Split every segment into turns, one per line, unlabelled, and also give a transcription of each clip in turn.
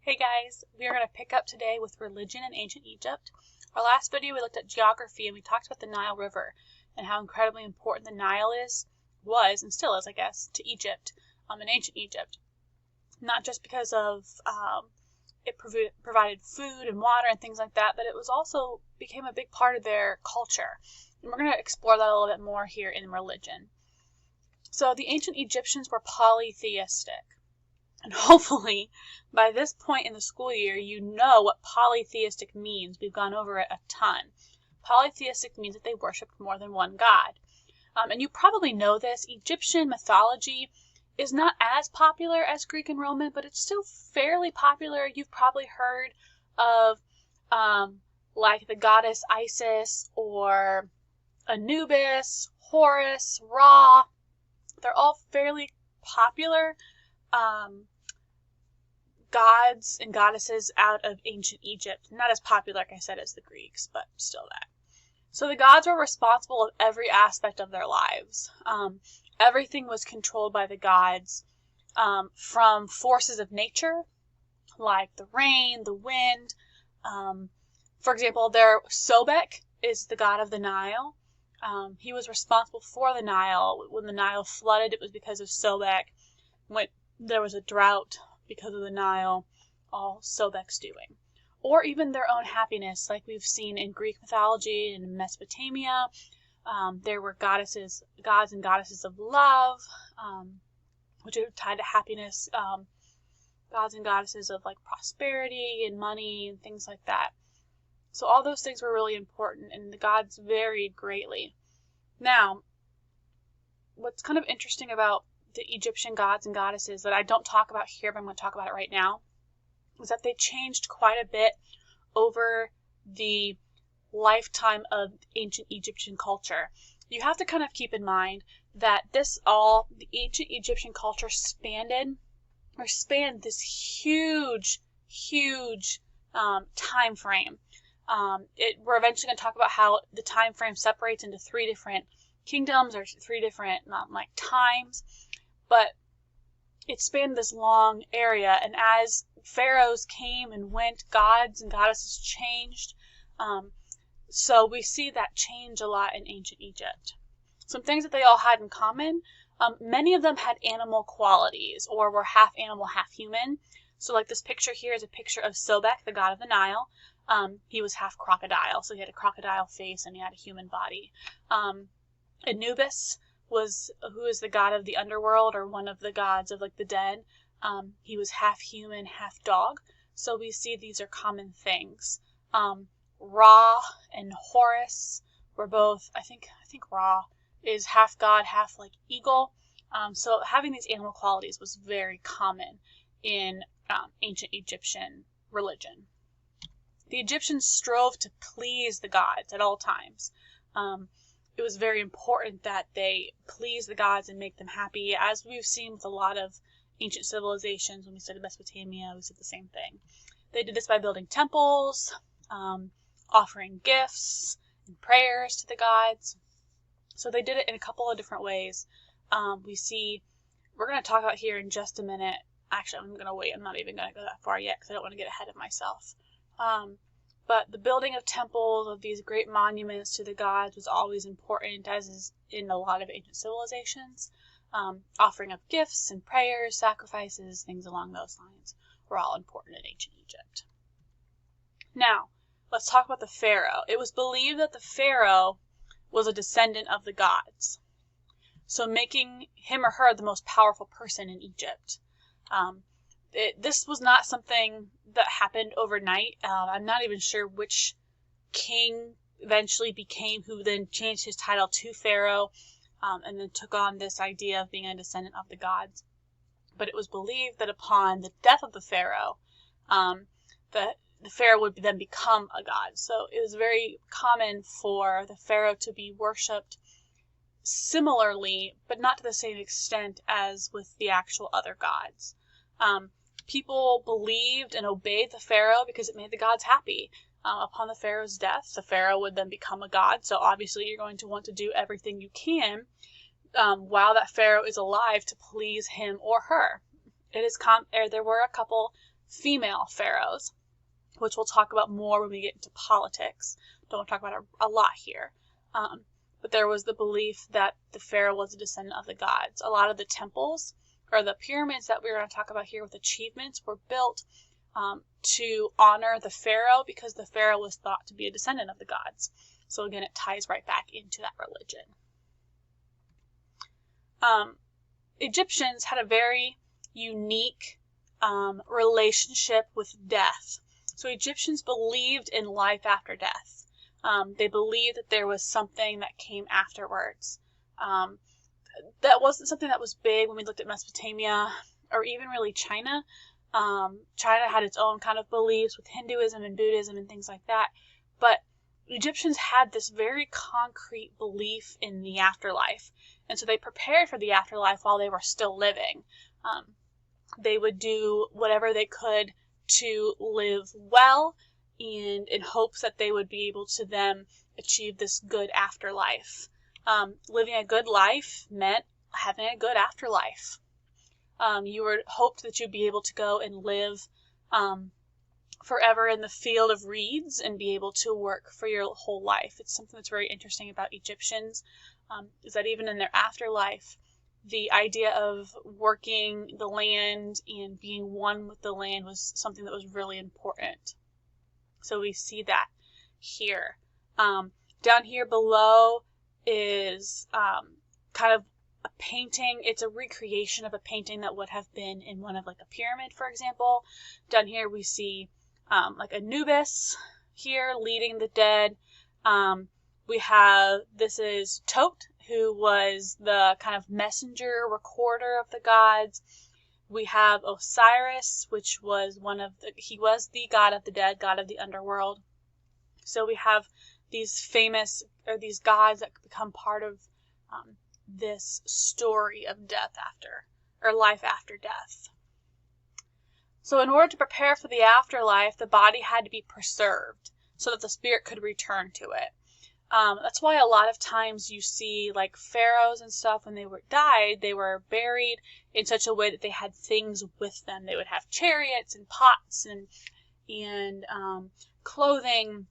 Hey guys, we are going to pick up today with religion in ancient Egypt. Our last video we looked at geography and we talked about the Nile River and how incredibly important the Nile was, and still is, I guess, to Egypt, in ancient Egypt. Not just because of it provided food and water and things like that, but it was also became a big part of their culture. And we're going to explore that a little bit more here in religion. So the ancient Egyptians were polytheistic. And hopefully, by this point in the school year, you know what polytheistic means. We've gone over it a ton. Polytheistic means that they worshipped more than one god. And you probably know this. Egyptian mythology is not as popular as Greek and Roman, but it's still fairly popular. You've probably heard of like the goddess Isis or Anubis, Horus, Ra. They're all fairly popular gods and goddesses out of ancient Egypt. Not as popular, like I said, as the Greeks, but still that. So the gods were responsible of every aspect of their lives. Everything was controlled by the gods, from forces of nature, like the rain, the wind. For example, Sobek is the god of the Nile. He was responsible for the Nile. When the Nile flooded, it was because of Sobek. When there was a drought because of the Nile, all Sobek's doing. Or even their own happiness, like we've seen in Greek mythology and in Mesopotamia. There were gods and goddesses of love, which are tied to happiness. Gods and goddesses of like prosperity and money and things like that. So all those things were really important, and the gods varied greatly. Now, what's kind of interesting about the Egyptian gods and goddesses that I don't talk about here, but I'm going to talk about it right now, is that they changed quite a bit over the lifetime of ancient Egyptian culture. You have to kind of keep in mind that the ancient Egyptian culture spanned this huge time frame. We're eventually going to talk about how the time frame separates into three different kingdoms or three different times. But it spanned this long area, and as pharaohs came and went, gods and goddesses changed. So we see that change a lot in ancient Egypt. Some things that they all had in common, many of them had animal qualities or were half animal, half human. So like this picture here is a picture of Sobek, the god of the Nile. He was half crocodile, so he had a crocodile face and he had a human body. Anubis who is the god of the underworld, or one of the gods of like the dead. He was half human, half dog. So we see these are common things. Ra and Horus were both, I think Ra is half god, half like eagle. So having these animal qualities was very common in ancient Egyptian religion. The Egyptians strove to please the gods at all times. It was very important that they please the gods and make them happy, as we've seen with a lot of ancient civilizations. When we studied Mesopotamia, we said the same thing. They did this by building temples, offering gifts and prayers to the gods. So they did it in a couple of different ways. We're going to talk about here in just a minute. Actually, I'm going to wait. I'm not even going to go that far yet because I don't want to get ahead of myself. But the building of temples, of these great monuments to the gods, was always important, as is in a lot of ancient civilizations. Offering of gifts and prayers, sacrifices, things along those lines were all important in ancient Egypt. Now, let's talk about the Pharaoh. It was believed that the Pharaoh was a descendant of the gods, so making him or her the most powerful person in Egypt. This was not something that happened overnight. I'm not even sure which king eventually became, who then changed his title to Pharaoh, and then took on this idea of being a descendant of the gods. But it was believed that upon the death of the Pharaoh, the Pharaoh would then become a god. So it was very common for the Pharaoh to be worshipped similarly, but not to the same extent as with the actual other gods. People believed and obeyed the Pharaoh because it made the gods happy. Upon the Pharaoh's death, the Pharaoh would then become a god. So obviously you're going to want to do everything you can while that Pharaoh is alive to please him or her. There were a couple female pharaohs, which we'll talk about more when we get into politics. Don't want to talk about it a lot here. But there was the belief that the pharaoh was a descendant of the gods. A lot of the temples, or the pyramids that we're going to talk about here with achievements, were built to honor the pharaoh, because the pharaoh was thought to be a descendant of the gods. So again, it ties right back into that religion. Egyptians had a very unique relationship with death. So Egyptians believed in life after death. They believed that there was something that came afterwards. That wasn't something that was big when we looked at Mesopotamia, or even really China. China had its own kind of beliefs with Hinduism and Buddhism and things like that. But Egyptians had this very concrete belief in the afterlife. And so they prepared for the afterlife while they were still living. They would do whatever they could to live well, and in hopes that they would be able to then achieve this good afterlife. Living a good life meant having a good afterlife. You were hoped that you'd be able to go and live forever in the field of reeds and be able to work for your whole life. It's something that's very interesting about Egyptians, is that even in their afterlife, the idea of working the land and being one with the land was something that was really important. So we see that here. Down here below is kind of a painting. It's a recreation of a painting that would have been in one of like a pyramid, for example. Down here we see like Anubis here leading the dead. We have, this is Tot, who was the kind of messenger recorder of the gods. We have Osiris, which was he was the god of the dead, god of the underworld. So we have these famous, or these gods that become part of this story of death after, or life after death. So in order to prepare for the afterlife, the body had to be preserved so that the spirit could return to it. That's why a lot of times you see like pharaohs and stuff, when they died, they were buried in such a way that they had things with them. They would have chariots and pots and clothing,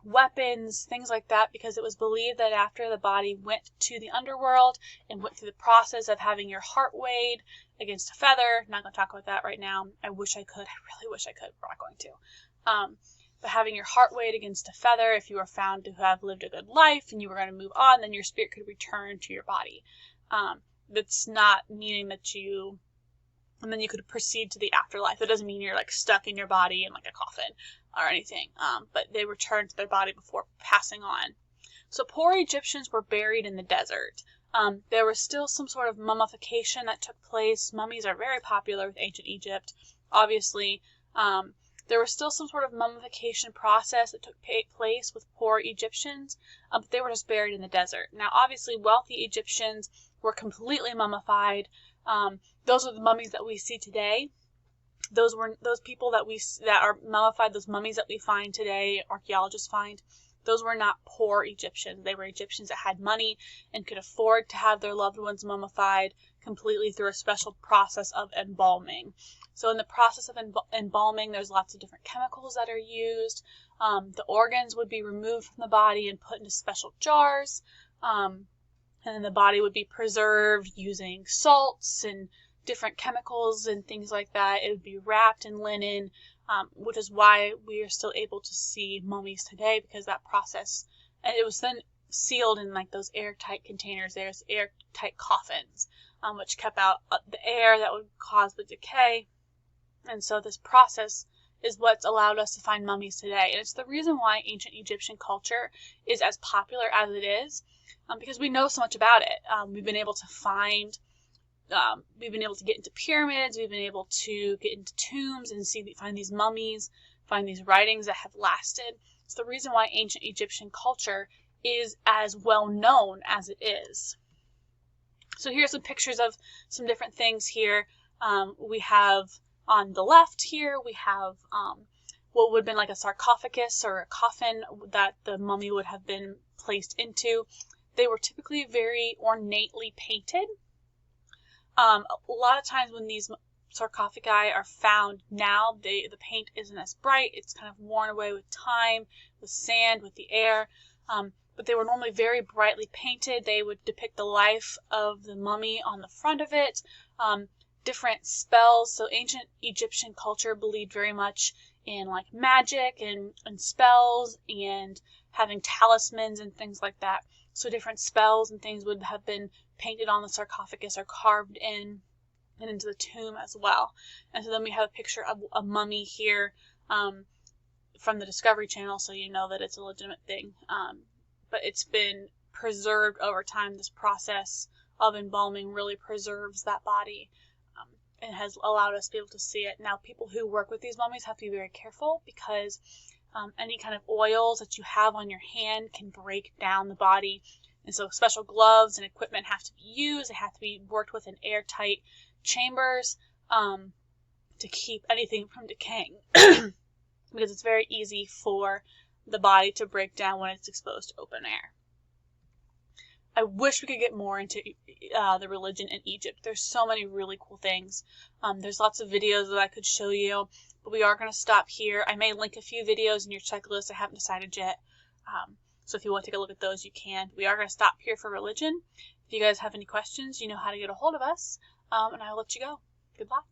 weapons, things like that, because it was believed that after the body went to the underworld and went through the process of having your heart weighed against a feather, not going to talk about that right now. I wish I could. I really wish I could. We're not going to. But having your heart weighed against a feather, if you were found to have lived a good life and you were going to move on, then your spirit could return to your body. That's not meaning that and then you could proceed to the afterlife. That doesn't mean you're like stuck in your body in like a coffin or anything. But they returned to their body before passing on. So poor Egyptians were buried in the desert. There was still some sort of mummification that took place. Mummies are very popular with ancient Egypt. Obviously, there was still some sort of mummification process that took place with poor Egyptians, but they were just buried in the desert. Now, obviously, wealthy Egyptians were completely mummified. Those are the mummies that we see today. Those people that are mummified, those mummies that we find today, archaeologists find, those were not poor Egyptians. They were Egyptians that had money and could afford to have their loved ones mummified completely through a special process of embalming. So in the process of embalming, there's lots of different chemicals that are used. The organs would be removed from the body and put into special jars. And then the body would be preserved using salts and different chemicals and things like that. It would be wrapped in linen, which is why we are still able to see mummies today, because that process, and it was then sealed in like those airtight containers. There's airtight coffins, which kept out the air that would cause the decay. And so this process is what's allowed us to find mummies today. And it's the reason why ancient Egyptian culture is as popular as it is, because we know so much about it. We've been able to get into pyramids, we've been able to get into tombs and find these mummies, find these writings that have lasted. It's the reason why ancient Egyptian culture is as well known as it is. So here's some pictures of some different things here. We have on the left here, we have what would have been like a sarcophagus or a coffin that the mummy would have been placed into. They were typically very ornately painted. A lot of times when these sarcophagi are found now, the paint isn't as bright. It's kind of worn away with time, with sand, with the air. But they were normally very brightly painted. They would depict the life of the mummy on the front of it. Different spells. So ancient Egyptian culture believed very much in like magic and spells and having talismans and things like that. So different spells and things would have been painted on the sarcophagus or carved in and into the tomb as well. And so then we have a picture of a mummy here from the Discovery Channel, so you know that it's a legitimate thing. But it's been preserved over time. This process of embalming really preserves that body and has allowed us to be able to see it. Now, people who work with these mummies have to be very careful because any kind of oils that you have on your hand can break down the body. And so special gloves and equipment have to be used. They have to be worked with in airtight chambers to keep anything from decaying because it's very easy for the body to break down when it's exposed to open air. I wish we could get more into the religion in Egypt. There's so many really cool things. There's lots of videos that I could show you, but we are going to stop here. I may link a few videos in your checklist. I haven't decided yet. So if you want to take a look at those, you can. We are going to stop here for religion. If you guys have any questions, you know how to get a hold of us, and I'll let you go. Good luck.